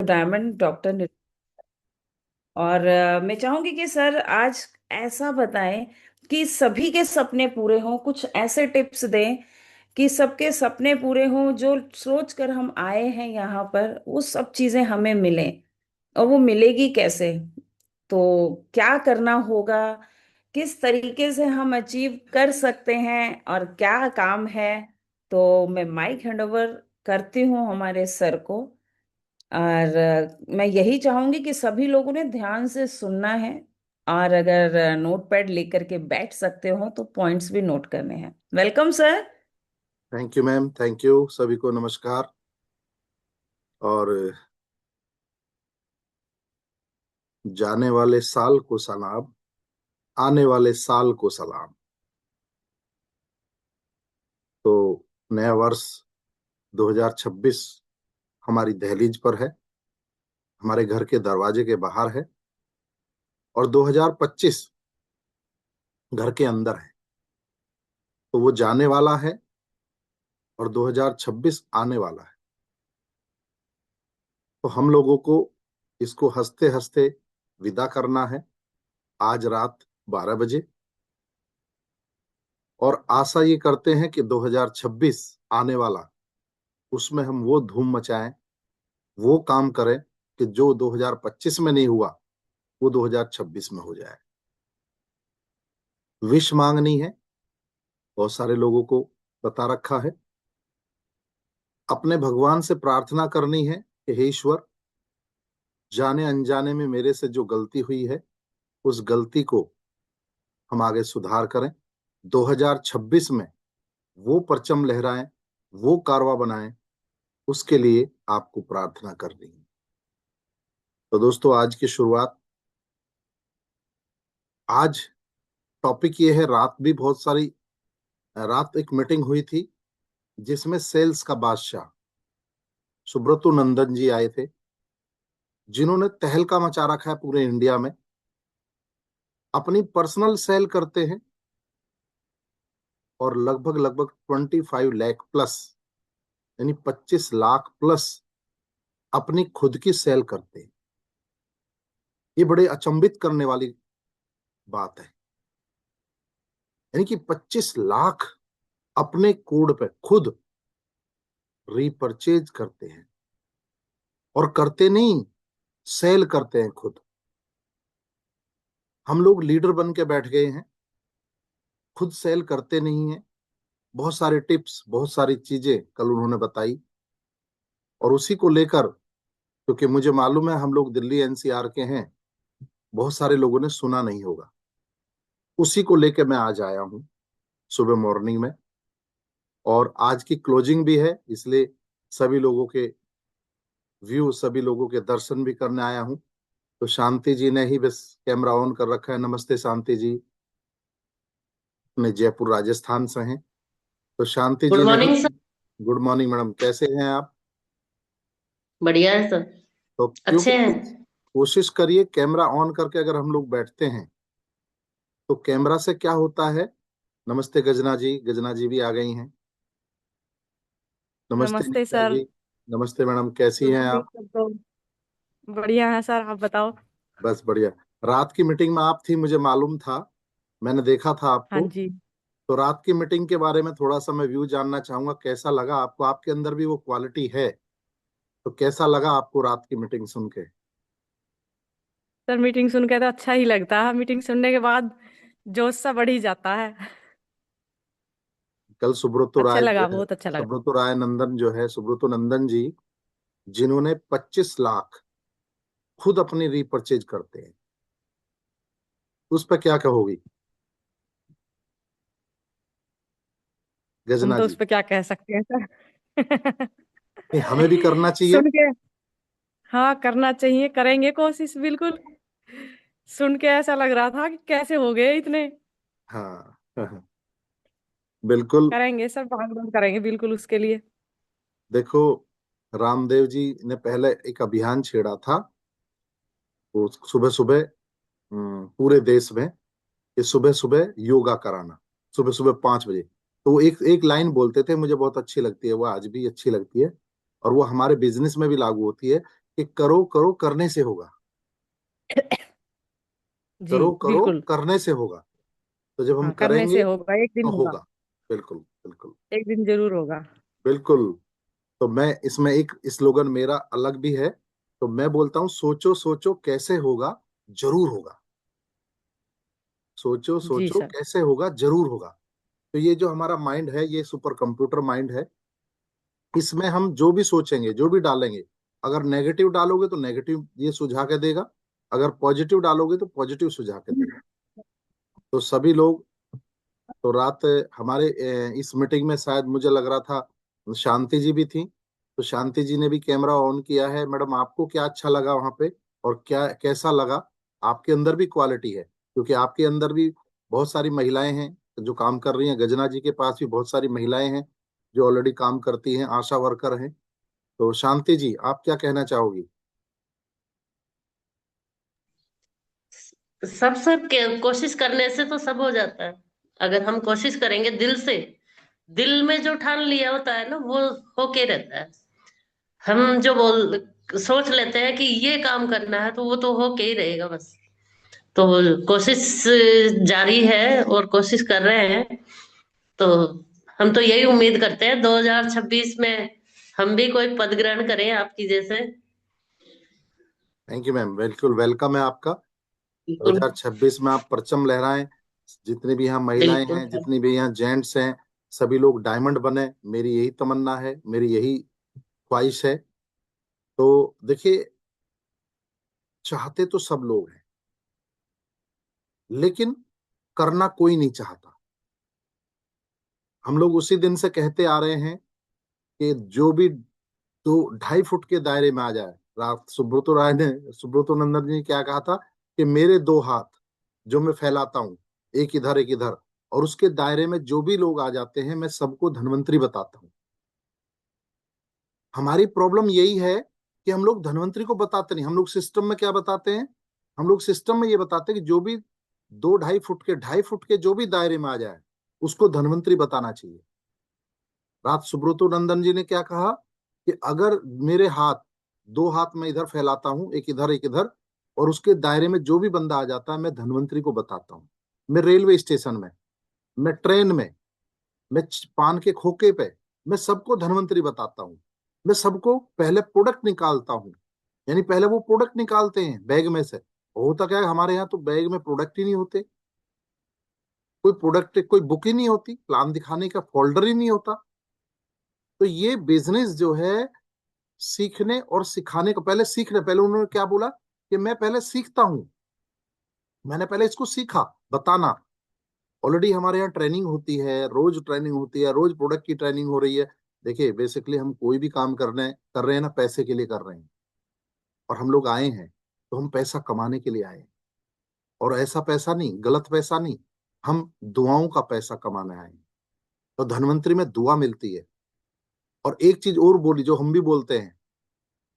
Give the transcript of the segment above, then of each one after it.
Diamond doctor. और मैं चाहूंगी कि सर आज ऐसा बताएं कि सभी के सपने पूरे हों, कुछ ऐसे टिप्स दें कि सबके सपने पूरे हों, जो सोच कर हम आए हैं यहाँ पर वो सब चीजें हमें मिलें। और वो मिलेगी कैसे? तो क्या करना होगा, किस तरीके से हम अचीव कर सकते हैं और क्या काम है? तो मैं माइक हैंडओवर करती हूँ हमारे सर को। और मैं यही चाहूंगी कि सभी लोगों ने ध्यान से सुनना है। और अगर नोट पैड लेकर के बैठ सकते हो तो पॉइंट्स भी नोट करने हैं। Welcome sir. Thank you ma'am, thank you. सभी को नमस्कार। और जाने वाले साल को सलाम, आने वाले साल को सलाम। तो नया वर्ष 2026 हमारी दहलीज पर है, हमारे घर के दरवाजे के बाहर है। और 2025 घर के अंदर है। तो वो जाने वाला है और 2026 आने वाला है। तो हम लोगों को इसको हंसते हंसते विदा करना है आज रात 12 बजे। और आशा ये करते हैं कि 2026 आने वाला, उसमें हम वो धूम मचाएं, वो काम करें कि जो 2025 में नहीं हुआ वो 2026 में हो जाए। विश मांगनी है, बहुत सारे लोगों को बता रखा है। अपने भगवान से प्रार्थना करनी है कि हे ईश्वर, जाने अनजाने में मेरे से जो गलती हुई है उस गलती को हम आगे सुधार करें। 2026 में वो परचम लहराएं, वो कारवा बनाएं, उसके लिए आपको प्रार्थना करनी है। तो दोस्तों, आज की शुरुआत, आज टॉपिक ये है। रात भी बहुत सारी, रात एक मीटिंग हुई थी जिसमें सेल्स का बादशाह सुब्रतो नंदन जी आए थे, जिन्होंने तहलका मचा रखा है पूरे इंडिया में। अपनी पर्सनल सेल करते हैं और लगभग लगभग 25 लाख प्लस, यानी 25 लाख प्लस अपनी खुद की सेल करते हैं। ये बड़े अचंभित करने वाली बात है। यानी कि 25 लाख अपने कोड पे खुद रीपरचेज करते हैं। और करते नहीं, सेल करते हैं खुद। हम लोग लीडर बन के बैठ गए हैं, खुद सेल करते नहीं है। बहुत सारे टिप्स, बहुत सारी चीजें कल उन्होंने बताई। और उसी को लेकर, क्योंकि मुझे मालूम है हम लोग दिल्ली एनसीआर के हैं, बहुत सारे लोगों ने सुना नहीं होगा। उसी को लेकर मैं आज आया हूं सुबह मॉर्निंग में। और आज की क्लोजिंग भी है, इसलिए सभी लोगों के व्यू, सभी लोगों के दर्शन भी करने आया हूं। तो शांति जी ने ही बस कैमरा ऑन कर रखा है। नमस्ते शांति जी, अपने जयपुर राजस्थान से हैं। तो शांति गुड जी ने ही। Morning sir. Good morning madam, कैसे हैं आप? बढ़िया है सर। तो क्योंकि अच्छे हैं। कोशिश करिए कैमरा ऑन करके, अगर हम लोग बैठते हैं तो कैमरा से क्या होता है। नमस्ते गजना जी, गजना जी भी आ गई हैं। नमस्ते नमस्ते नित्या सर। जी। नमस्ते मैडम, कैसी गुड हैं मॉर्निंग आप? सर। तो बढ़िया है सर, आप बताओ। बस बढ़िया। रात की मीटिंग में आप थी, मुझे मालूम था, मैंने देखा था हाँ आपको। जी। तो रात की मीटिंग के बारे में थोड़ा सा मैं व्यू जानना चाहूंगा, कैसा लगा आपको? आपके अंदर भी वो क्वालिटी है, तो कैसा लगा आपको रात की मीटिंग सुन के? सर मीटिंग सुन के तो अच्छा ही लगता है, मीटिंग सुनने के बाद जोश सा बढ़ ही जाता है। कल सुब्रतो अच्छा राय जो लगा, है, बहुत अच्छा लगा। सुब्रतो राय नंदन जो है, सुब्रतो नंदन जी, जिन्होंने 25 लाख खुद अपनी रीपरचेज करते हैं, उस पर क्या कहोगी हम गजना तो उस जी? पर क्या कह सकते हैं सर। नहीं, हमें भी करना चाहिए। सुन के, हाँ करना चाहिए, करेंगे कोशिश बिल्कुल। सुन के ऐसा लग रहा था कि कैसे हो गए इतने। हाँ हाँ, बिल्कुल। करेंगे सर, भाग दौड़ करेंगे बिल्कुल उसके लिए। देखो, रामदेव जी ने पहले एक अभियान छेड़ा था, वो सुबह सुबह पूरे देश में, कि सुबह सुबह योगा कराना, सुबह सुबह 5 बजे। तो वो एक एक लाइन बोलते थे, मुझे बहुत अच्छी लगती है, वो आज भी अच्छी लगती है। और वो हमारे बिजनेस में भी लागू होती है कि करो करो करने से होगा, जी करो करो बिल्कुल। करने से होगा। तो जब हम हाँ, करने से करेंगे होगा, एक दिन तो होगा। होगा। बिल्कुल बिल्कुल एक दिन जरूर होगा। बिल्कुल। तो मैं इसमें एक स्लोगन मेरा अलग भी है। तो मैं बोलता हूँ, सोचो सोचो कैसे होगा, जरूर होगा। सोचो जी सोचो सर। कैसे होगा, जरूर होगा। तो ये जो हमारा माइंड है, ये सुपर कंप्यूटर माइंड है। इसमें हम जो भी सोचेंगे, जो भी डालेंगे, अगर नेगेटिव डालोगे तो नेगेटिव ये सुझा के देगा, अगर पॉजिटिव डालोगे तो पॉजिटिव सुझा के देगा। तो सभी लोग, तो रात हमारे इस मीटिंग में शायद मुझे लग रहा था शांति जी भी थी। तो शांति जी ने भी कैमरा ऑन किया है। मैडम, आपको क्या अच्छा लगा वहां पे, और क्या कैसा लगा? आपके अंदर भी क्वालिटी है, क्योंकि आपके अंदर भी बहुत सारी महिलाएं हैं जो काम कर रही हैं। गजना जी के पास भी बहुत सारी महिलाएं हैं जो ऑलरेडी काम करती हैं, आशा वर्कर हैं। तो शांति जी, आप क्या कहना चाहोगी? सब सब कोशिश करने से तो सब हो जाता है। अगर हम कोशिश करेंगे दिल से, दिल में जो ठान लिया होता है ना, वो होके रहता है। हम जो बोल सोच लेते हैं कि ये काम करना है, तो वो तो होके ही रहेगा बस। तो कोशिश जारी है और कोशिश कर रहे हैं। तो हम तो यही उम्मीद करते हैं 2026 में हम भी कोई पद ग्रहण करें आपकी जैसे। थैंक यू मैम, बिल्कुल वेलकम है आपका। बिल्कुल। 2026 में आप परचम लहराएं। जितनी भी यहाँ महिलाएं बिल्कुल हैं, सर। जितनी भी यहाँ जेंट्स हैं, सभी लोग डायमंड बने। मेरी यही तमन्ना है, मेरी यही ख्वाहिश है। तो देखिए, चाहते तो सब लोग हैं, लेकिन करना कोई नहीं चाहता। हम लोग उसी दिन से कहते आ रहे हैं कि जो भी 2-2.5 फुट के दायरे में आ जाए। रात सुब्रतो राय ने, सुब्रतो नंदन जी ने क्या कहा था कि मेरे 2 हाथ जो मैं फैलाता हूँ, एक इधर एक इधर, और उसके दायरे में जो भी लोग आ जाते हैं, मैं सबको धनवंतरी बताता हूँ। हमारी प्रॉब्लम यही है कि हम लोग धनवंतरी को बताते नहीं। हम लोग सिस्टम में क्या बताते हैं? हम लोग सिस्टम में ये बताते हैं कि जो भी 2-2.5 फुट के जो भी दायरे में आ जाए, उसको धनवंतरी बताना चाहिए। रात सुब्रतो नंदन जी ने क्या कहा कि अगर मेरे हाथ, 2 हाथ मैं इधर फैलाता हूं, एक इधर, और उसके दायरे में जो भी बंदा आ जाता है, मैं धनवंतरी को बताता हूँ। मैं रेलवे स्टेशन में, मैं ट्रेन में, मैं पान के खोखे पे, मैं सबको धनवंतरी बताता हूँ। मैं सबको पहले प्रोडक्ट निकालता हूँ। यानी पहले वो प्रोडक्ट निकालते हैं बैग में से। होता क्या है, हमारे यहाँ तो बैग में प्रोडक्ट ही नहीं होते। कोई प्रोडक्ट, कोई बुक ही नहीं होती, प्लान दिखाने का फोल्डर ही नहीं होता। तो ये बिजनेस जो है, सीखने और सिखाने को, पहले सीखने, पहले उन्होंने क्या बोला कि मैं पहले सीखता हूं, मैंने पहले इसको सीखा, बताना। ऑलरेडी हमारे यहाँ ट्रेनिंग होती है, रोज ट्रेनिंग होती है, रोज प्रोडक्ट की ट्रेनिंग हो रही है। देखिए, बेसिकली हम कोई भी काम कर रहे हैं ना, पैसे के लिए कर रहे हैं। और हम लोग आए हैं तो हम पैसा कमाने के लिए आए हैं। और ऐसा पैसा नहीं, गलत पैसा नहीं, हम दुआओं का पैसा कमाने आए हैं। तो धनवंतरी में दुआ मिलती है। और एक चीज और बोली जो हम भी बोलते हैं,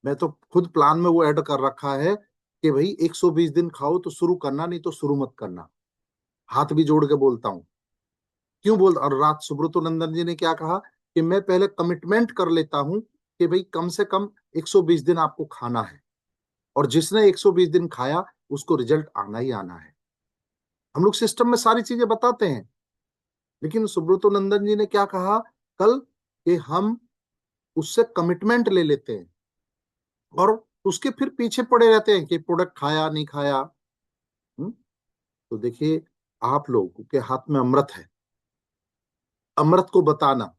मैं तो खुद प्लान में वो ऐड कर रखा है कि भाई 120 दिन खाओ तो शुरू करना, नहीं तो शुरू मत करना। हाथ भी जोड़ के बोलता हूँ। क्यों बोल, और रात सुब्रतो नंदन जी ने क्या कहा कि मैं पहले कमिटमेंट कर लेता हूं कि भाई कम से कम 120 दिन आपको खाना है, और जिसने 120 दिन खाया उसको रिजल्ट आना ही आना है। हम लोग सिस्टम में सारी चीजें बताते हैं, लेकिन सुब्रतो नंदन जी ने क्या कहा कल, कि हम उससे कमिटमेंट ले लेते हैं और उसके फिर पीछे पड़े रहते हैं कि प्रोडक्ट खाया नहीं खाया। हम्म? तो देखिए, आप लोगों के हाथ में अमृत है। अमृत को बताना,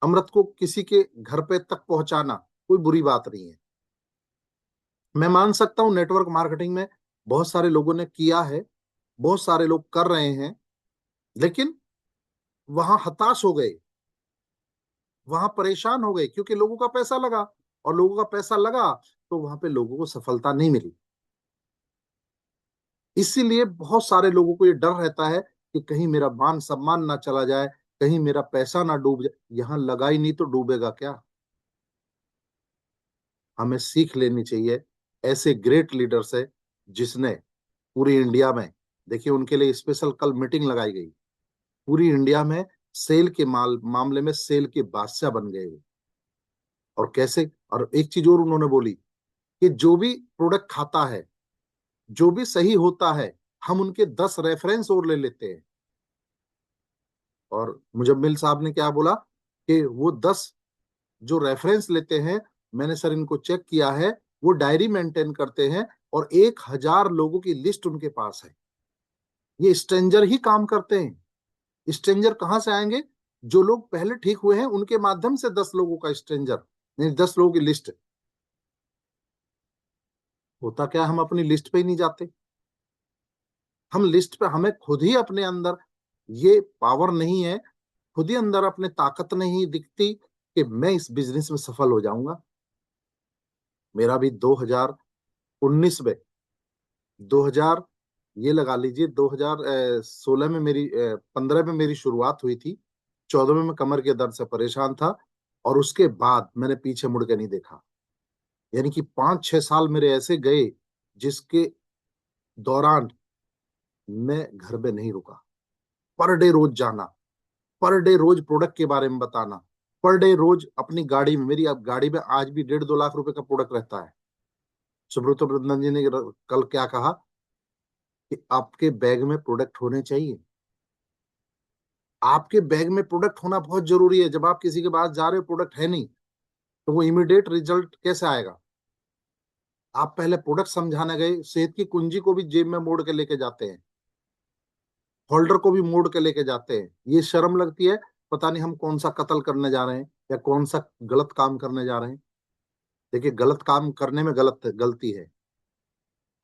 अमृत को किसी के घर पे तक पहुंचाना कोई बुरी बात नहीं है। मैं मान सकता हूं नेटवर्क मार्केटिंग में बहुत सारे लोगों ने किया है, बहुत सारे लोग कर रहे हैं, लेकिन वहां हताश हो गए, वहां परेशान हो गए, क्योंकि लोगों का पैसा लगा। और लोगों का पैसा लगा तो वहां पे लोगों को सफलता नहीं मिली। इसीलिए बहुत सारे लोगों को ये डर रहता है कि कहीं मेरा मान सम्मान ना चला जाए, कहीं मेरा पैसा ना डूब जाए। यहां लगा ही नहीं तो डूबेगा क्या? हमें सीख लेनी चाहिए ऐसे ग्रेट लीडर से, जिसने पूरी इंडिया में, देखिए उनके लिए स्पेशल कल मीटिंग लगाई गई। पूरी इंडिया में सेल के मामले में सेल के बादशाह बन गए वो। और कैसे, और एक चीज और उन्होंने बोली कि जो भी प्रोडक्ट खाता है, जो भी सही होता है, हम उनके 10 रेफरेंस और ले लेते हैं। और मुजम्मिल साहब ने क्या बोला कि वो 10 जो रेफरेंस लेते हैं, मैंने सर इनको चेक किया है, वो डायरी मेंटेन करते हैं और 1000 लोगों की लिस्ट उनके पास है। ये स्ट्रेंजर ही काम करते हैं। स्ट्रेंजर कहाँ से आएंगे? जो लोग पहले ठीक हुए हैं उनके माध्यम से 10 लोगों का स्ट्रेंजर, नहीं 10 लोगों की लिस्ट। होता क्या, हम अपनी लिस्ट पे ही नहीं जाते। हम लिस्ट पे, हमें खुद ही अपने अंदर ये पावर नहीं है, खुद ही अंदर अपने ताकत नहीं दिखती कि मैं इस बिजनेस में सफल हो जाऊंगा। मेरा भी 2019 में 2000 ये लगा लीजिए 2016 में मेरी 15 में मेरी शुरुआत हुई थी। 14 में मैं कमर के दर्द से परेशान था और उसके बाद मैंने पीछे मुड़ के नहीं देखा। यानी कि 5-6 साल मेरे ऐसे गए जिसके दौरान मैं घर पे नहीं रुका। पर डे रोज जाना, पर डे रोज प्रोडक्ट के बारे में बताना, पर डे रोज अपनी गाड़ी में, मेरी अब गाड़ी में आज भी 1.5-2 लाख रुपए का प्रोडक्ट रहता है। सुब्रत रत्नन जी ने कल क्या कहा कि आपके बैग में प्रोडक्ट होने चाहिए। आपके बैग में प्रोडक्ट होना बहुत जरूरी है। जब आप किसी के पास जा रहे हो, प्रोडक्ट है नहीं, तो वो इमीडिएट रिजल्ट कैसे आएगा? आप पहले प्रोडक्ट समझाने गए, सेहत की कुंजी को भी जेब में मोड़ के लेके जाते हैं, होल्डर को भी मोड़ के लेके जाते हैं। ये शर्म लगती है, पता नहीं हम कौन सा कत्ल करने जा रहे हैं या कौन सा गलत काम करने जा रहे हैं। देखिए, गलत काम करने में गलती है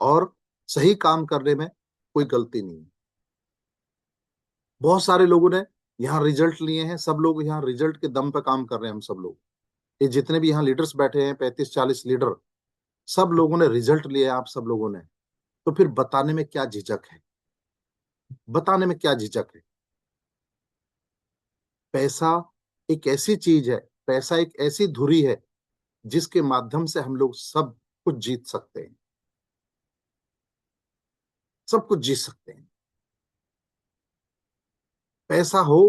और सही काम करने में कोई गलती नहीं है। बहुत सारे लोगों ने यहाँ रिजल्ट लिए हैं, सब लोग यहाँ रिजल्ट के दम पे काम कर रहे हैं। हम सब लोग, ये जितने भी यहाँ लीडर्स बैठे हैं, 35-40 लीडर, सब लोगों ने रिजल्ट लिए, आप सब लोगों ने। तो फिर बताने में क्या झिझक है? बताने में क्या झिझक है? पैसा एक ऐसी चीज है, पैसा एक ऐसी धुरी है जिसके माध्यम से हम लोग सब कुछ जीत सकते हैं, सब कुछ जीत सकते हैं। पैसा हो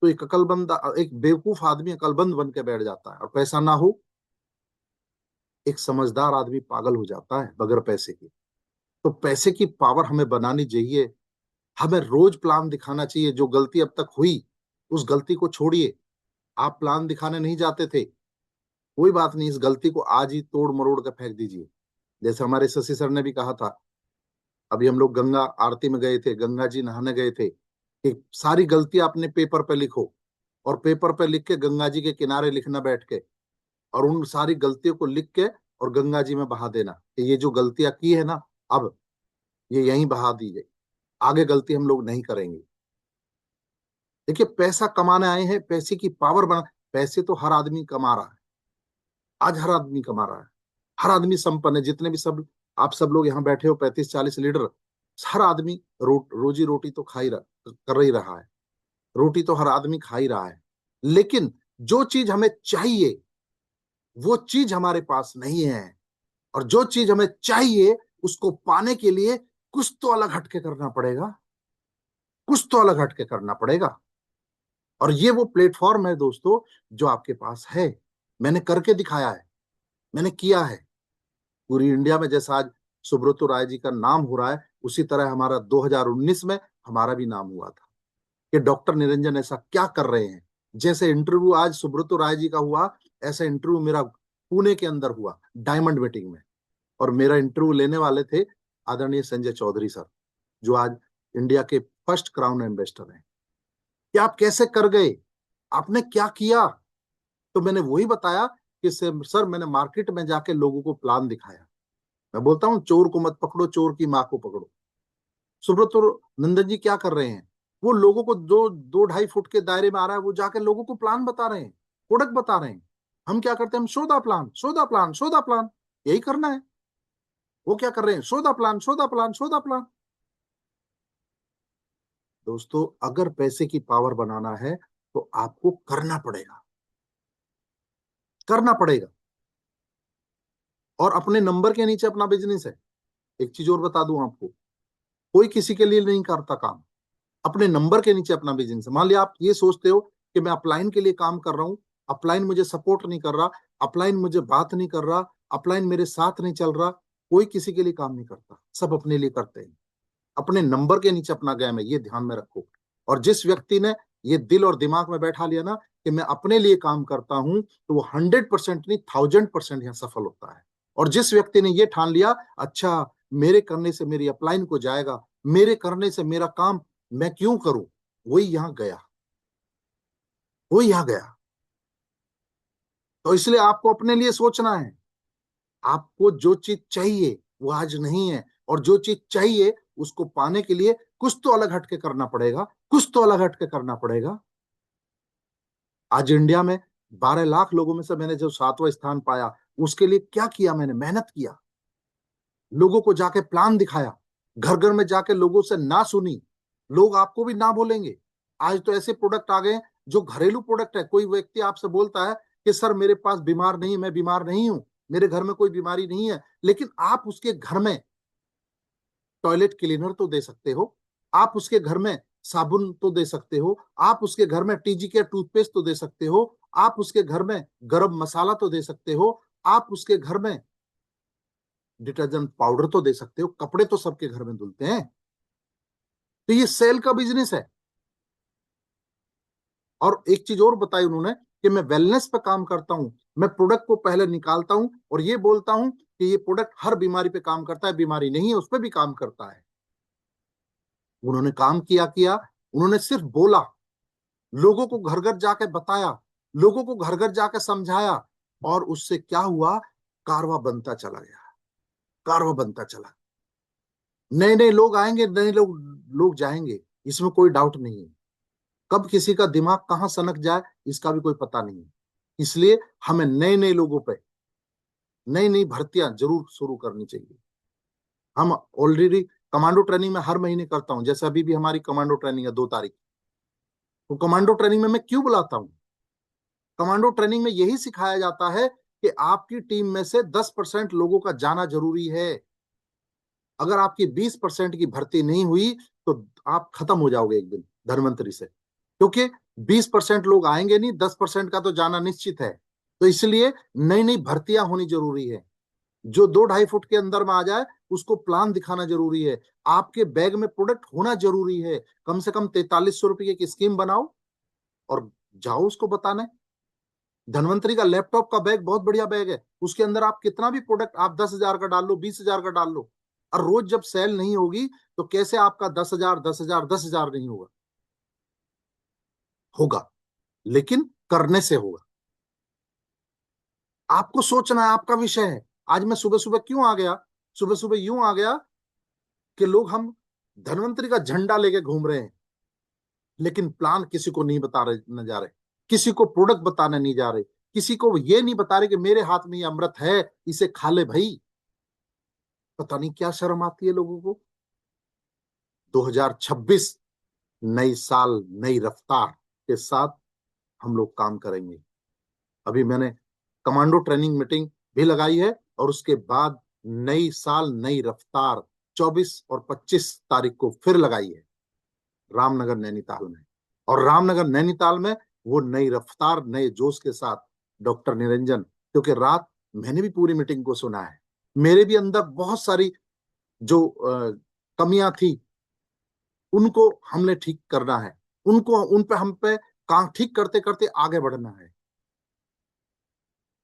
तो एक अकलबंद, एक बेवकूफ आदमी अकलबंद बन के बैठ जाता है, और पैसा ना हो एक समझदार आदमी पागल हो जाता है बगैर पैसे के। तो पैसे की पावर हमें बनानी चाहिए। हमें रोज प्लान दिखाना चाहिए। जो गलती अब तक हुई, उस गलती को छोड़िए। आप प्लान दिखाने नहीं जाते थे, कोई बात नहीं, इस गलती को आज ही तोड़ मरोड़ कर फेंक दीजिए। जैसे हमारे शशि सर ने भी कहा था, अभी हम लोग गंगा आरती में गए थे, गंगा जी नहाने गए थे, कि सारी गलती आपने पेपर पे लिखो, और पेपर पे लिख के गंगा जी के किनारे लिखना बैठ के, और उन सारी गलतियों को लिख के और गंगा जी में बहा देना कि ये जो गलतियां की है ना, अब ये यहीं बहा दीजिए, आगे गलती हम लोग नहीं करेंगे। देखिए, पैसा कमाने आए हैं, पैसे की पावर बना। पैसे तो हर आदमी कमा रहा है, आज हर आदमी कमा रहा है, हर आदमी संपन्न है। जितने भी सब आप सब लोग यहाँ बैठे हो, 35-40 लीडर, हर आदमी रोजी रोटी तो खा ही कर ही रहा है। रोटी तो हर आदमी खा ही रहा है, लेकिन जो चीज हमें चाहिए वो चीज हमारे पास नहीं है। और जो चीज हमें चाहिए उसको पाने के लिए कुछ तो अलग हटके करना पड़ेगा, कुछ तो अलग हटके करना पड़ेगा। और ये वो प्लेटफॉर्म है दोस्तों जो आपके पास है। मैंने करके दिखाया है, मैंने किया है। पूरी इंडिया में जैसा आज सुब्रतो राय जी का नाम हो रहा है, उसी तरह हमारा 2019 में हमारा भी नाम हुआ था कि डॉक्टर निरंजन ऐसा क्या कर रहे हैं। जैसे इंटरव्यू आज सुब्रतो राय जी का हुआ, ऐसा इंटरव्यू मेरा पुणे के अंदर हुआ डायमंड मीटिंग में। और मेरा इंटरव्यू लेने वाले थे आदरणीय संजय चौधरी सर, जो आज इंडिया के फर्स्ट क्राउन एम्बेसडर हैं। कि आप कैसे कर गए, आपने क्या किया? तो मैंने वही बताया कि सर मैंने मार्केट में जाके लोगों को प्लान दिखाया। मैं बोलता हूँ, चोर को मत पकड़ो, चोर की माँ को पकड़ो। सुब्रत और नंदन जी क्या कर रहे हैं? वो लोगों को जो 2-2.5 फुट के दायरे में आ रहा है, वो जाके लोगों को प्लान बता रहे हैं, प्रोडक्ट बता रहे हैं। हम क्या करते हैं? हम सोदा प्लान, सोदा प्लान, सोदा प्लान, यही करना है। वो क्या कर रहे हैं? सोदा प्लान, सोदा प्लान, सोदा प्लान। दोस्तों, अगर पैसे की पावर बनाना है तो आपको करना पड़ेगा, करना पड़ेगा। और अपने नंबर के नीचे अपना बिजनेस है। एक चीज और बता दूं आपको, कोई किसी के लिए नहीं करता काम, अपने नंबर के नीचे अपना बिजनेस है। मान लिया आप ये सोचते हो कि मैं अपलाइन के लिए काम कर रहा हूं, अपलाइन मुझे सपोर्ट नहीं कर रहा, अपलाइन मुझे बात नहीं कर रहा, अपलाइन मेरे साथ नहीं चल रहा, कोई किसी के लिए काम नहीं करता, सब अपने लिए करते हैं। अपने नंबर के नीचे अपना गेम है, ये ध्यान में रखो। और जिस व्यक्ति ने ये दिल और दिमाग में बैठा लिया ना कि मैं अपने लिए काम करता हूं, तो वो 100% नहीं 1000% यहाँ सफल होता है। और जिस व्यक्ति ने ये ठान लिया, अच्छा मेरे करने से मेरी अपलाइन को जाएगा, मेरे करने से मेरा काम मैं क्यों करूं, वही यहां गया, वही यहां गया। तो इसलिए आपको अपने लिए सोचना है। आपको जो चीज चाहिए वो आज नहीं है, और जो चीज चाहिए उसको पाने के लिए कुछ तो अलग हटके करना पड़ेगा, कुछ तो अलग हटके करना पड़ेगा। आज इंडिया में 12 लाख लोगों में से मैंने जो 7वां स्थान पाया, उसके लिए क्या किया, मैंने मेहनत किया, लोगों को जाके प्लान दिखाया, घर घर में जाके लोगों से ना सुनी। लोग आपको भी ना बोलेंगे। आज तो ऐसे प्रोडक्ट आ गए जो घरेलू प्रोडक्ट है। कोई व्यक्ति आपसे बोलता है कि सर मेरे पास बीमार नहीं, मैं बीमार नहीं हूं, मेरे घर में कोई बीमारी नहीं है, लेकिन आप उसके घर में टॉयलेट क्लीनर तो दे सकते हो, आप उसके घर में साबुन तो दे सकते हो, आप उसके घर में टीजी के टूथपेस्ट तो दे सकते हो, आप उसके घर में गरम मसाला तो दे सकते हो, आप उसके घर में डिटर्जेंट पाउडर तो दे सकते हो, कपड़े तो सबके घर में धुलते हैं। तो ये सेल का बिजनेस है। और एक चीज और बताई उन्होंने कि मैं वेलनेस पे काम करता हूं, मैं प्रोडक्ट को पहले निकालता हूं और ये बोलता हूं कि ये प्रोडक्ट हर बीमारी पे काम करता है, बीमारी नहीं है उस पर भी काम करता है। उन्होंने काम किया किया, उन्होंने सिर्फ बोला, लोगों को घर घर जाके बताया, लोगों को घर घर जाके समझाया, और उससे क्या हुआ, कारवा बनता चला गया, कारवा बनता चला। नए नए लोग आएंगे, नए लोग लोग जाएंगे, इसमें कोई डाउट नहीं है। कब किसी का दिमाग कहाँ सनक जाए इसका भी कोई पता नहीं है। इसलिए हमें नए नए लोगों पे नई नई भर्तियां जरूर शुरू करनी चाहिए। हम ऑलरेडी कमांडो ट्रेनिंग में हर महीने करता हूं, जैसे अभी भी हमारी कमांडो ट्रेनिंग है 2 तारीख। तो कमांडो ट्रेनिंग में मैं क्यों बुलाता हूं, कमांडो ट्रेनिंग में यही सिखाया जाता है कि आपकी टीम में से 10% लोगों का जाना जरूरी है। अगर आपकी 20% की भर्ती नहीं हुई तो आप खत्म हो जाओगे एक दिन धनवंतरी से, क्योंकि 20% लोग आएंगे नहीं, 10% का तो जाना निश्चित है। तो इसलिए नई नई भर्तियां होनी जरूरी है। जो 2-2.5 फुट के अंदर में आ जाए उसको प्लान दिखाना जरूरी है। आपके बैग में प्रोडक्ट होना जरूरी है। कम से कम 4300 रुपये की स्कीम बनाओ और जाओ उसको बताने। धनवंतरी का लैपटॉप का बैग बहुत बढ़िया बैग है, उसके अंदर आप कितना भी प्रोडक्ट, आप 10,000 का डाल लो, 20,000 का डाल लो, और रोज जब सेल नहीं होगी तो कैसे आपका 10,000 10,000 10,000 नहीं होगा, होगा, लेकिन करने से होगा। आपको सोचना है, आपका विषय है। आज मैं सुबह सुबह क्यों आ गया, सुबह सुबह यूं आ गया कि लोग हम धनवंतरी का झंडा लेके घूम रहे हैं, लेकिन प्लान किसी को नहीं बता रहे, न जा रहे, किसी को प्रोडक्ट बताने नहीं जा रहे, किसी को ये नहीं बता रहे कि मेरे हाथ में ये अमृत है, इसे खा ले भाई। पता नहीं क्या शर्म आती है लोगों को। 2026 नई साल नई रफ्तार के साथ हम लोग काम करेंगे। अभी मैंने कमांडो ट्रेनिंग मीटिंग भी लगाई है, और उसके बाद नई साल नई रफ्तार 24 और 25 तारीख को फिर लगाई है रामनगर नैनीताल में। और रामनगर नैनीताल में वो नई रफ्तार नए जोश के साथ डॉक्टर निरंजन, क्योंकि रात मैंने भी पूरी मीटिंग को सुना है, मेरे भी अंदर बहुत सारी जो कमियां थी उनको हमने ठीक करना है, उनको उन पे हम पे काम ठीक करते करते आगे बढ़ना है।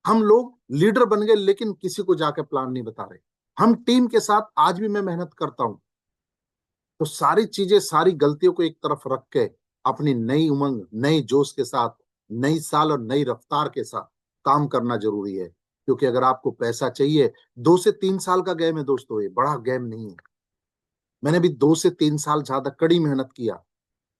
हम लोग लीडर बन गए लेकिन किसी को जाके प्लान नहीं बता रहे। हम टीम के साथ आज भी मैं मेहनत करता हूं, तो सारी चीजें सारी गलतियों को एक तरफ रख के अपनी नई उमंग नई जोश के साथ नई साल और नई रफ्तार के साथ काम करना जरूरी है। क्योंकि अगर आपको पैसा चाहिए, 2 से 3 साल का गेम है दोस्तों, ये बड़ा गेम नहीं है। मैंने भी 2 से 3 साल ज्यादा कड़ी मेहनत किया,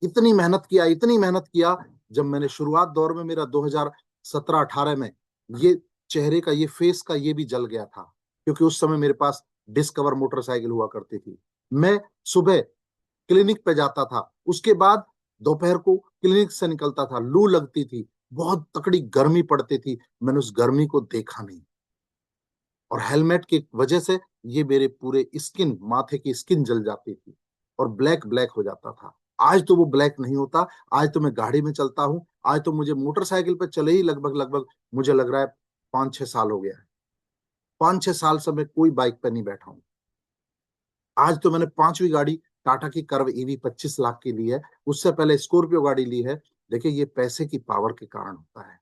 इतनी मेहनत किया, इतनी मेहनत किया। जब मैंने शुरुआत दौर में मेरा 2017-18 में ये चेहरे का ये फेस का ये भी जल गया था, क्योंकि उस समय मेरे पास डिस्कवर मोटरसाइकिल हुआ करती थी। मैं सुबह क्लिनिक पे जाता था, उसके बाद दोपहर को क्लिनिक से निकलता था, लू लगती थी, बहुत तकड़ी गर्मी पड़ती थी, मैंने उस गर्मी को देखा नहीं। और हेलमेट की वजह से ये मेरे पूरे स्किन, माथे की स्किन जल जाती थी और ब्लैक ब्लैक हो जाता था। आज तो वो ब्लैक नहीं होता। आज तो मैं गाड़ी में चलता हूँ, आज तो मुझे मोटरसाइकिल पे चले ही लगभग लगभग मुझे लग रहा है 5-6 साल हो गया है। 5-6 साल से मैं कोई बाइक पे नहीं बैठा हूं। आज तो मैंने 5वीं गाड़ी टाटा की कर्व ईवी 25 लाख की ली है, उससे पहले स्कॉर्पियो गाड़ी ली है। देखिए, ये पैसे की पावर के कारण होता है।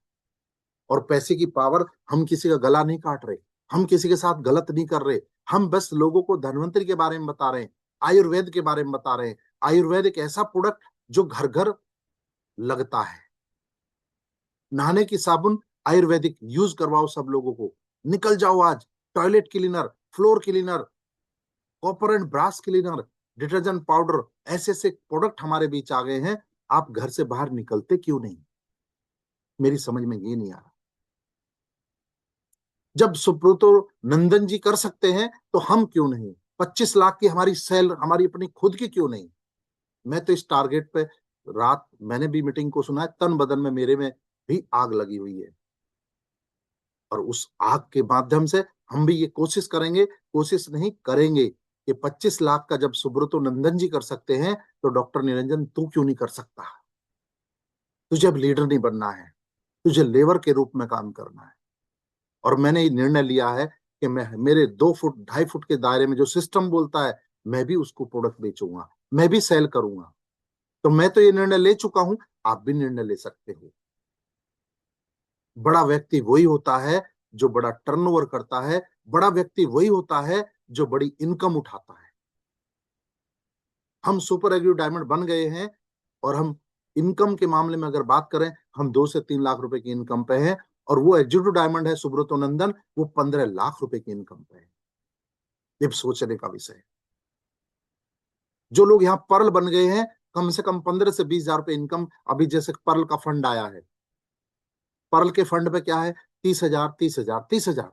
और पैसे की पावर, हम किसी का गला नहीं काट रहे, हम किसी के साथ गलत नहीं कर रहे, हम बस लोगों को धन्वंतरी के बारे में बता रहे हैं, आयुर्वेद के बारे में बता रहे हैं। आयुर्वेद एक ऐसा प्रोडक्ट जो घर घर लगता है। नहाने की साबुन आयुर्वेदिक यूज करवाओ सब लोगों को। निकल जाओ आज, toilet cleaner, floor cleaner, copper and brass cleaner, detergent powder, ऐसे ऐसे प्रोडक्ट हमारे बीच आ गए हैं। आप घर से बाहर निकलते क्यों नहीं? मेरी समझ में ये नहीं आ रहा। जब सुब्रतो नंदन जी कर सकते हैं तो हम क्यों नहीं? 25 लाख की हमारी सेल, हमारी अपनी खुद की क्यों नहीं? मैं तो इस टारगेट पे, रात मैंने भी मीटिंग को सुना है, तन बदन में मेरे में भी आग लगी हुई है। और उस आग के माध्यम से हम भी ये कोशिश करेंगे, कोशिश नहीं करेंगे कि 25 लाख का जब सुब्रतो नंदन जी कर सकते हैं तो डॉक्टर निरंजन तू क्यों नहीं कर सकता? तुझे अब लीडर नहीं बनना है, तुझे लेबर के रूप में काम करना है। और मैंने ये निर्णय लिया है कि मैं मेरे 2 फुट 2.5 फुट के दायरे में जो सिस्टम बोलता है, मैं भी उसको प्रोडक्ट बेचूंगा, मैं भी सेल करूंगा। तो मैं तो ये निर्णय ले चुका हूं, आप भी निर्णय ले सकते हो। बड़ा व्यक्ति वही होता है जो बड़ा टर्नओवर करता है, बड़ा व्यक्ति वही होता है जो बड़ी इनकम उठाता है। हम सुपर एग्री डायमंड बन गए हैं, और हम इनकम के मामले में अगर बात करें, हम 2 से 3 लाख रुपए की इनकम पे हैं। और वो एग्जीक्यूटिव डायमंड है सुब्रतो नंदन, वो 15 लाख रुपए की इनकम पे है। ये सोचने का विषय है। जो लोग यहाँ पर्ल बन गए हैं, कम से कम 15 से 20 हजार रुपए इनकम। अभी जैसे पर्ल का फंड आया है, पर्ल के फंड पे क्या है? 30 हजार, 30 हजार, 30 हजार।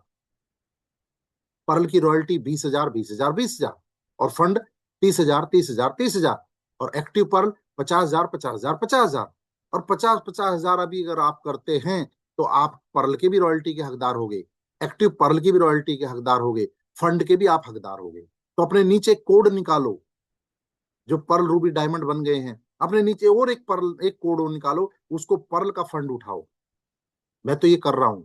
पर्ल की रॉयल्टी 20 हजार, 20 हजार, 20 हजार। और फंड 30 हजार, 30 हजार, 30 हजार। और एक्टिव पर्ल 50 हजार, 50 हजार, 50 हजार। और 50-50 हजार अभी अगर आप करते हैं तो आप पर्ल के भी रॉयल्टी के हकदार हो गए, एक्टिव पर्ल की भी रॉयल्टी के हकदार हो गए, फंड के भी आप हकदार हो गए। तो अपने नीचे कोड निकालो। जो पर्ल रूबी डायमंड बन गए हैं, अपने नीचे और एक पर्ल, एक कोड निकालो, उसको पर्ल का फंड उठाओ। मैं तो ये कर रहा हूं।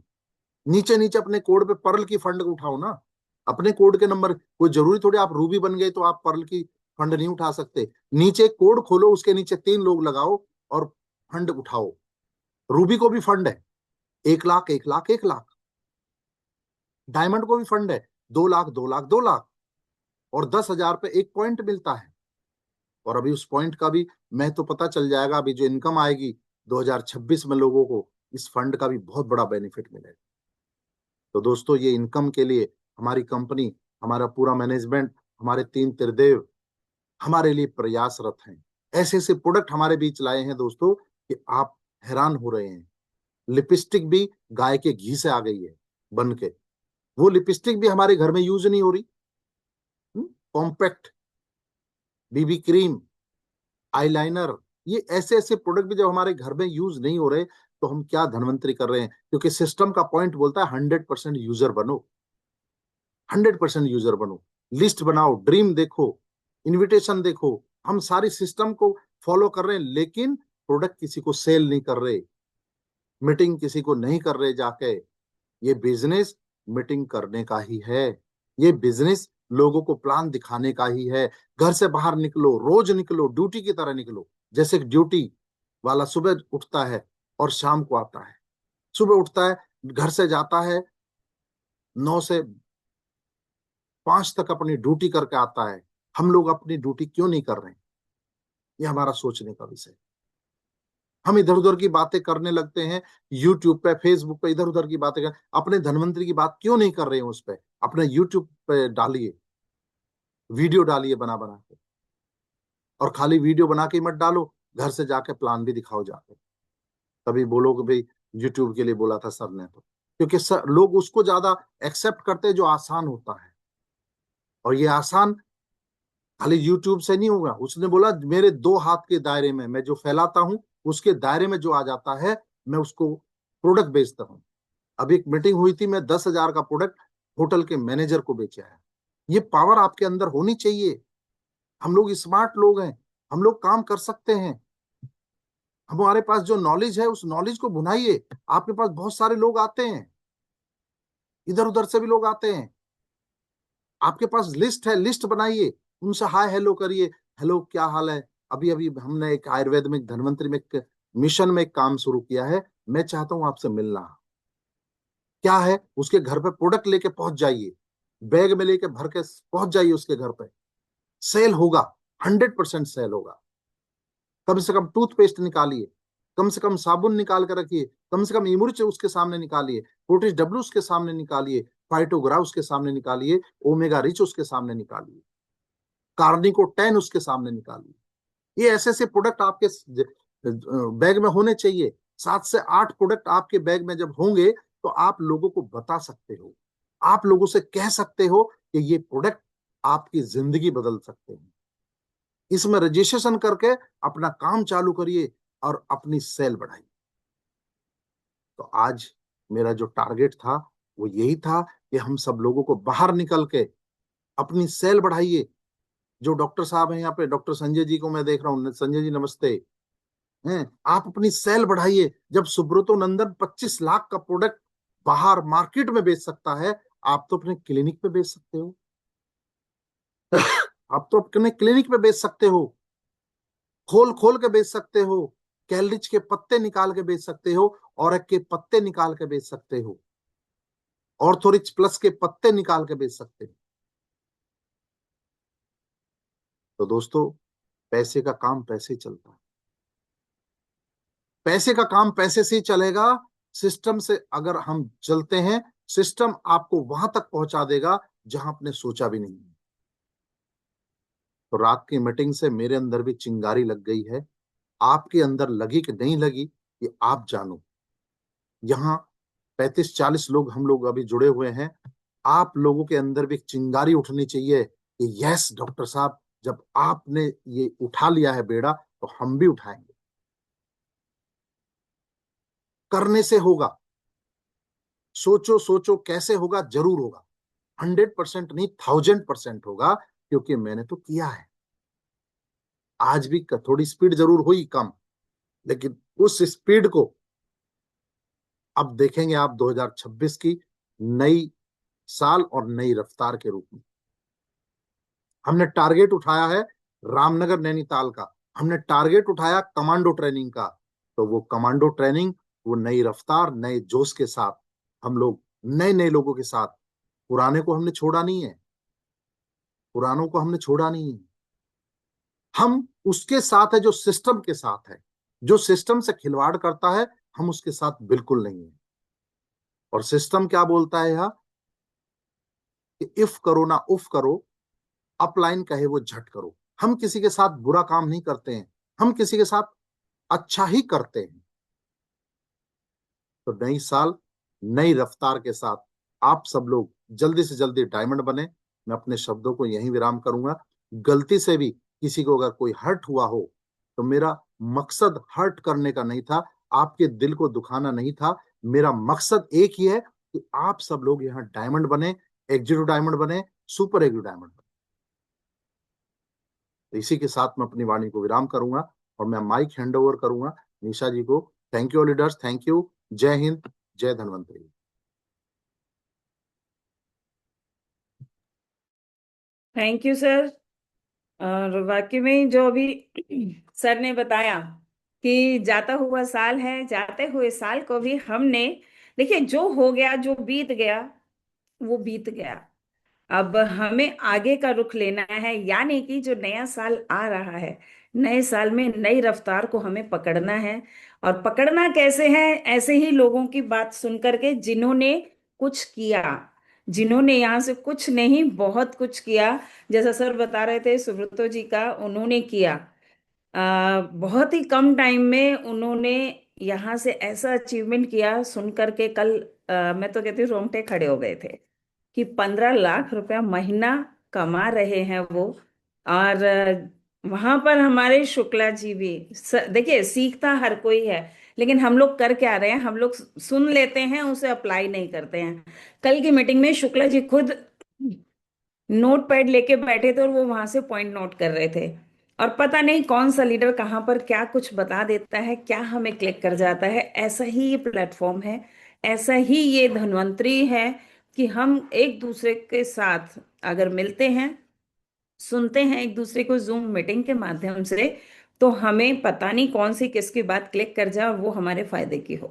नीचे नीचे अपने कोड पे पर्ल की फंड उठाओ ना। अपने कोड के नंबर, कोई जरूरी थोड़ी आप रूबी बन गए तो आप पर्ल की फंड नहीं उठा सकते। नीचे कोड खोलो, उसके नीचे 3 लोग लगाओ और फंड उठाओ। रूबी को भी फंड है 1 लाख, 1 लाख, 1 लाख। डायमंड को भी फंड है 2 लाख, 2 लाख, 2 लाख। और 10 हजार पे एक पॉइंट मिलता है। और अभी उस पॉइंट का भी मैं तो पता चल जाएगा, अभी जो इनकम आएगी 2026 में, लोगों को इस फंड का भी बहुत बड़ा बेनिफिट मिलेगा। तो दोस्तों, ये इनकम के लिए हमारी कंपनी, हमारा पूरा मैनेजमेंट, हमारे 3 त्रिदेव हमारे लिए प्रयासरत हैं। ऐसे ऐसे प्रोडक्ट हमारे बीच लाए हैं दोस्तों कि आप हैरान हो रहे हैं। लिपस्टिक भी गाय के घी से आ गई है बन के। वो लिपस्टिक भी हमारे घर में यूज नहीं हो रही। कॉम्पैक्ट, बीबी क्रीम, आईलाइनर, ये ऐसे ऐसे प्रोडक्ट भी जब हमारे घर में यूज नहीं हो रहे, तो हम क्या धनवंतरी कर रहे हैं? क्योंकि सिस्टम का पॉइंट बोलता है 100% यूजर बनो, 100% यूजर बनो। लिस्ट बनाओ, ड्रीम देखो, इनविटेशन देखो। हम सारी सिस्टम को फॉलो कर रहे हैं, लेकिन प्रोडक्ट किसी को सेल नहीं कर रहे, मीटिंग किसी को नहीं कर रहे जाके। ये बिजनेस मीटिंग करने का ही है, ये बिजनेस लोगों को प्लान दिखाने का ही है। घर से बाहर निकलो, रोज निकलो, ड्यूटी की तरह निकलो। जैसे ड्यूटी वाला सुबह उठता है और शाम को आता है। सुबह उठता है, घर से जाता है, 9 से 5 तक अपनी ड्यूटी करके आता है। हम लोग अपनी ड्यूटी क्यों नहीं कर रहे हैं? ये हमारा सोचने का विषय। हम इधर उधर की बातें करने लगते हैं, यूट्यूब पे, फेसबुक पे इधर उधर की बातें कर, अपने धनवंतरी की बात क्यों नहीं कर रहे हैं? उस पे अपने यूट्यूब पे डालिए, वीडियो डालिए बना बना के। और खाली वीडियो बना के मत डालो, घर से जाके प्लान भी दिखाओ जाके। तभी बोलोगे भाई यूट्यूब के लिए बोला था सर ने। तो क्योंकि सर, लोग उसको ज्यादा एक्सेप्ट करते हैं जो आसान होता है। और ये आसान खाली यूट्यूब से नहीं होगा। उसने बोला मेरे 2 हाथ के दायरे में मैं जो फैलाता हूं, उसके दायरे में जो आ जाता है, मैं उसको प्रोडक्ट बेचता हूँ। अभी एक मीटिंग हुई थी, मैं 10 हजार का प्रोडक्ट होटल के मैनेजर को बेचा है। ये पावर आपके अंदर होनी चाहिए। हम लोग स्मार्ट लोग हैं, हम लोग काम कर सकते हैं। हमारे पास जो नॉलेज है, उस नॉलेज को भुनाइए। आपके पास बहुत सारे लोग आते हैं, इधर उधर से भी लोग आते हैं। आपके पास लिस्ट है, लिस्ट बनाइए, उनसे हाय हेलो करिए। हेलो, क्या हाल है? अभी अभी हमने एक आयुर्वेद में, एक धन्वंतरी में, एक मिशन में एक काम शुरू किया है, मैं चाहता हूं आपसे मिलना। क्या है? उसके घर पे प्रोडक्ट लेके पहुंच जाइए, बैग में लेके भर के पहुंच जाइए उसके घर पे। सेल होगा, 100% सेल होगा। कम से कम टूथपेस्ट निकालिए, कम से कम साबुन निकाल कर रखिए, कम से कम इमुर्च उसके सामने निकालिए, पोटिस डब्ल्यू उसके सामने निकालिए, फाइटोग्रा उसके सामने निकालिए, ओमेगा रिच उसके सामने निकालिए, कार्निको 10 उसके सामने निकालिए। ये ऐसे ऐसे प्रोडक्ट आपके बैग में होने चाहिए। 7 से 8 प्रोडक्ट आपके बैग में जब होंगे तो आप लोगों को बता सकते हो, आप लोगों से कह सकते हो कि ये प्रोडक्ट आपकी जिंदगी बदल सकते हैं। इसमें रजिस्ट्रेशन करके अपना काम चालू करिए और अपनी सेल बढ़ाइए। तो आज मेरा जो टारगेट था वो यही था कि हम सब लोगों को बाहर निकल के अपनी सेल बढ़ाइए। जो डॉक्टर साहब हैं यहाँ पे, डॉक्टर संजय जी को मैं देख रहा हूँ, संजय जी नमस्ते हैं। आप अपनी सेल बढ़ाइए। जब सुब्रतो नंदन 25 लाख का प्रोडक्ट बाहर मार्केट में बेच सकता है, आप तो अपने क्लिनिक पे बेच सकते हो। आप तो अपने क्लिनिक पे बेच सकते हो, खोल खोल के बेच सकते हो। कैलरिच के पत्ते निकाल के बेच सकते हो, औरक के पत्ते निकाल के बेच सकते हो, ऑर्थोरिच प्लस के पत्ते निकाल के बेच सकते हो। तो दोस्तों, पैसे का काम पैसे ही चलता है। पैसे का काम पैसे से ही चलेगा। सिस्टम से अगर हम चलते हैं, सिस्टम आपको वहां तक पहुंचा देगा जहां आपने सोचा भी नहीं। तो रात की मीटिंग से मेरे अंदर भी चिंगारी लग गई है। आपके अंदर लगी कि नहीं लगी, ये आप जानो। यहाँ 35-40 लोग हम लोग अभी जुड़े हुए हैं। आप लोगों के अंदर भी एक चिंगारी उठनी चाहिए कि यस डॉक्टर साहब, जब आपने ये उठा लिया है बेड़ा, तो हम भी उठाएंगे। करने से होगा। सोचो सोचो कैसे होगा, जरूर होगा। 100% नहीं, 1000% होगा, क्योंकि मैंने तो किया है। आज भी थोड़ी स्पीड जरूर हुई कम, लेकिन उस स्पीड को अब देखेंगे आप 2026 की नई साल और नई रफ्तार के रूप में। हमने टारगेट उठाया है रामनगर नैनीताल का, हमने टारगेट उठाया कमांडो ट्रेनिंग का। तो वो कमांडो ट्रेनिंग, वो नई रफ्तार, नए जोश के साथ हम लोग, नए नए लोगों के साथ, पुराने को हमने छोड़ा नहीं है, पुरानों को हमने छोड़ा नहीं है। हम उसके साथ है जो सिस्टम के साथ है। जो सिस्टम से खिलवाड़ करता है, हम उसके साथ बिल्कुल नहीं है। और सिस्टम क्या बोलता है यहाँ कि इफ करो ना उफ करो, अपलाइन कहे वो झट करो। हम किसी के साथ बुरा काम नहीं करते हैं, हम किसी के साथ अच्छा ही करते हैं। तो नई साल, नई रफ्तार के साथ आप सब लोग जल्दी से जल्दी डायमंड बने। मैं अपने शब्दों को यहीं विराम करूंगा। गलती से भी किसी को अगर कोई हर्ट हुआ हो, तो मेरा मकसद हर्ट करने का नहीं था, आपके दिल को दुखाना नहीं था। मेरा मकसद एक ही है कि आप सब लोग यहाँ डायमंड बने, एग्जीक्यूटिव डायमंड बने, सुपर एग्जीक्यूटिव डायमंड बने। तो इसी के साथ मैं अपनी वाणी को विराम करूंगा और मैं माइक हैंड ओवर करूंगा निशा जी को। Thank you leaders, thank you. जय हिंद, जय धन्वंतरी। Thank you sir. और वाकई में जो अभी सर ने बताया कि जाता हुआ साल है, जाते हुए साल को भी हमने, देखिए जो हो गया, जो बीत गया वो बीत गया। अब हमें आगे का रुख लेना है, यानी कि जो नया साल आ रहा है, नए साल में नई रफ्तार को हमें पकड़ना है। और पकड़ना कैसे है? ऐसे ही लोगों की बात सुन करके, जिन्होंने कुछ किया, जिन्होंने यहाँ से कुछ नहीं बहुत कुछ किया। जैसा सर बता रहे थे सुब्रतो जी का, उन्होंने किया बहुत ही कम टाइम में उन्होंने यहाँ से ऐसा अचीवमेंट किया। सुन करके कल मैं तो कहती हूँ रोंगटे खड़े हो गए थे कि 15 लाख रुपया महीना कमा रहे हैं वो। और वहां पर हमारे शुक्ला जी भी, देखिए सीखता हर कोई है, लेकिन हम लोग कर क्या रहे हैं? हम लोग सुन लेते हैं, उसे अप्लाई नहीं करते हैं। कल की मीटिंग में शुक्ला जी खुद नोट पैड लेके बैठे थे और वो वहां से पॉइंट नोट कर रहे थे। और पता नहीं कौन सा लीडर कहाँ पर क्या कुछ बता देता है, क्या हमें क्लिक कर जाता है। ऐसा ही ये प्लेटफॉर्म है, ऐसा ही ये धन्वंतरी है। कि हम एक दूसरे के साथ अगर मिलते हैं, सुनते हैं एक दूसरे को जूम मीटिंग के माध्यम से, तो हमें पता नहीं कौन सी किसकी बात क्लिक कर जाए और वो हमारे फायदे की हो।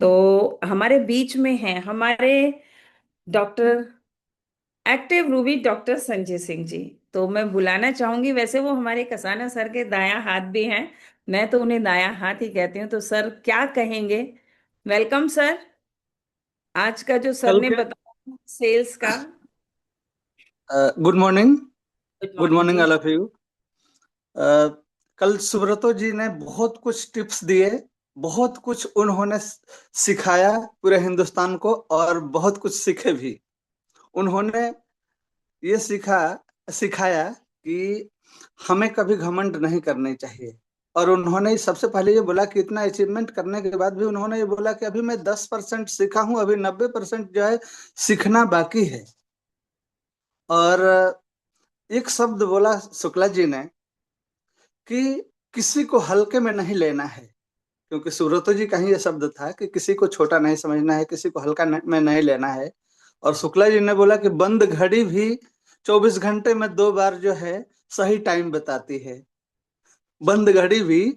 तो हमारे बीच में है हमारे doctor, active Ruby doctor Sanjay Singh ji. तो मैं बुलाना चाहूंगी, वैसे वो हमारे कसाना सर के दायां हाथ भी हैं, मैं तो उन्हें दायां हाथ ही कहती हूँ। तो सर क्या कहेंगे? Welcome sir. आज का जो सर कल ने के बताया सेल्स का। Good morning. Good good morning morning ji. All of you. कल सुब्रतो जी ने बहुत कुछ टिप्स दिए, बहुत कुछ उन्होंने सिखाया पूरे हिंदुस्तान को, और बहुत कुछ सीखे भी। उन्होंने ये सिखाया कि हमें कभी घमंड नहीं करनी चाहिए। और उन्होंने सबसे पहले ये बोला कि इतना अचीवमेंट करने के बाद भी उन्होंने ये बोला कि अभी मैं 10% सीखा हूं, अभी 90% जो है सीखना बाकी है। और एक शब्द बोला शुक्ला जी ने कि किसी को हल्के में नहीं लेना है, क्योंकि सुब्रतो जी का ही ये शब्द था कि किसी को छोटा नहीं समझना है, किसी को हल्का में नहीं लेना है। और शुक्ला जी ने बोला कि बंद घड़ी भी 24 घंटे में 2 बार जो है सही टाइम बताती है। बंद घड़ी भी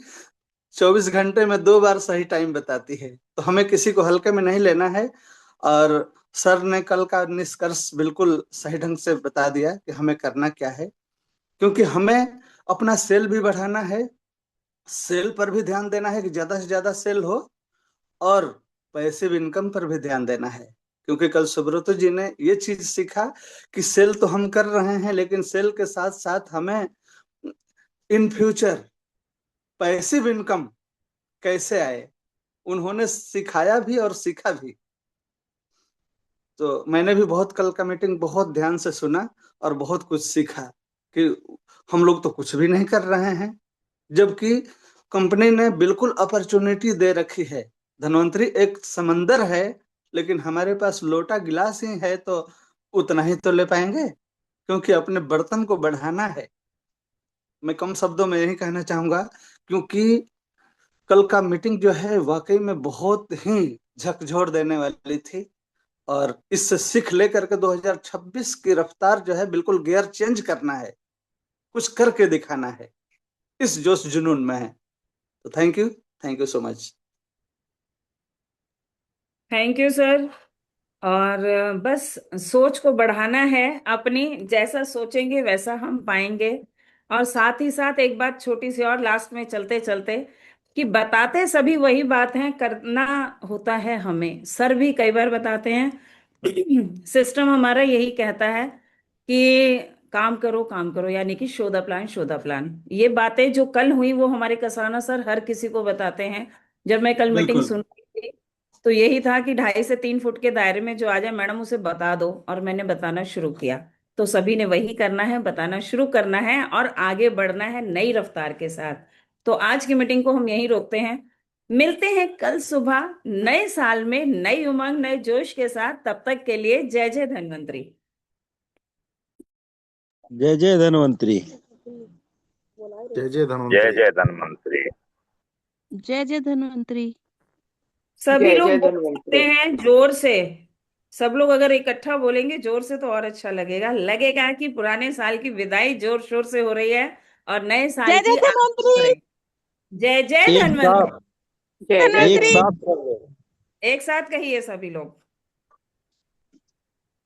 24 घंटे में 2 बार सही टाइम बताती है। तो हमें किसी को हल्के में नहीं लेना है। और सर ने कल का निष्कर्ष बिल्कुल सही ढंग से बता दिया कि हमें करना क्या है, क्योंकि हमें अपना सेल भी बढ़ाना है, सेल पर भी ध्यान देना है कि ज्यादा से ज्यादा सेल हो, और पैसिव इनकम पर भी ध्यान देना है। क्योंकि कल सुब्रतो जी ने ये चीज सीखा कि सेल तो हम कर रहे हैं, लेकिन सेल के साथ साथ हमें इन फ्यूचर पैसिव इनकम कैसे आए, उन्होंने सिखाया भी और सीखा भी। तो मैंने भी बहुत कल का मीटिंग बहुत ध्यान से सुना और बहुत कुछ सीखा कि हम लोग तो कुछ भी नहीं कर रहे हैं, जबकि कंपनी ने बिल्कुल अपॉर्चुनिटी दे रखी है। धनवंतरी एक समंदर है, लेकिन हमारे पास लोटा गिलास ही है, तो उतना ही तो ले पाएंगे, क्योंकि अपने बर्तन को बढ़ाना है। मैं कम शब्दों में यही कहना चाहूंगा, क्योंकि कल का मीटिंग जो है वाकई में बहुत ही झकझोर देने वाली थी। और इससे सीख लेकर के 2026 की रफ्तार जो है बिल्कुल गियर चेंज करना है, कुछ करके दिखाना है, इस जोश जुनून में है। तो thank you so much. Thank you sir. और बस सोच को बढ़ाना है अपनी, जैसा सोचेंगे वैसा हम पाएंगे। और साथ ही साथ एक बात छोटी सी और लास्ट में चलते चलते, कि बताते सभी वही बात है, करना होता है हमें। सर भी कई बार बताते हैं सिस्टम हमारा यही कहता है कि काम करो, यानी कि show the plan, show the plan. ये बातें जो कल हुई वो हमारे कसाना सर हर किसी को बताते हैं। जब मैं कल मीटिंग बिल्कुल सुन रही थी, तो यही था कि 2.5 से 3 फुट के दायरे में जो आ जाए मैडम उसे बता दो, और मैंने बताना शुरू किया। तो सभी ने वही करना है, बताना शुरू करना है और आगे बढ़ना है नई रफ्तार के साथ। तो आज की मीटिंग को हम यहीं रोकते हैं। मिलते हैं कल सुबह नए साल में नई उमंग नए जोश के साथ। तब तक के लिए जय जय धन्वंतरी। जय जय धन्वंतरी। जय जय जय धन्वंतरी। जय धन्वंतरी। जय जय धन्वंतरी। सभी जय लोग जय बोल सकते धन्वंतरी। हैं जोर से। सब लोग अगर इकट्ठा बोलेंगे जोर से तो और अच्छा लगेगा। लगेगा कि पुराने साल की विदाई जोर शोर से हो रही है और नए साल जय जय की आगमन हो धन्वंतरी। रही है। जय जय एक धन्वंतरी। साथ जय जय एक धन्वंतरी। साथ धन्वंतरी। कर रहे हैं। एक साथ कहिए सभी लोग।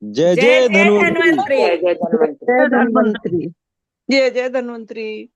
जय जय जय जय धन्वंतरी। धन्वंतरी। जय जय धन्वंतरी। जय धन्वंतरी। जय जय धन्वंतरी।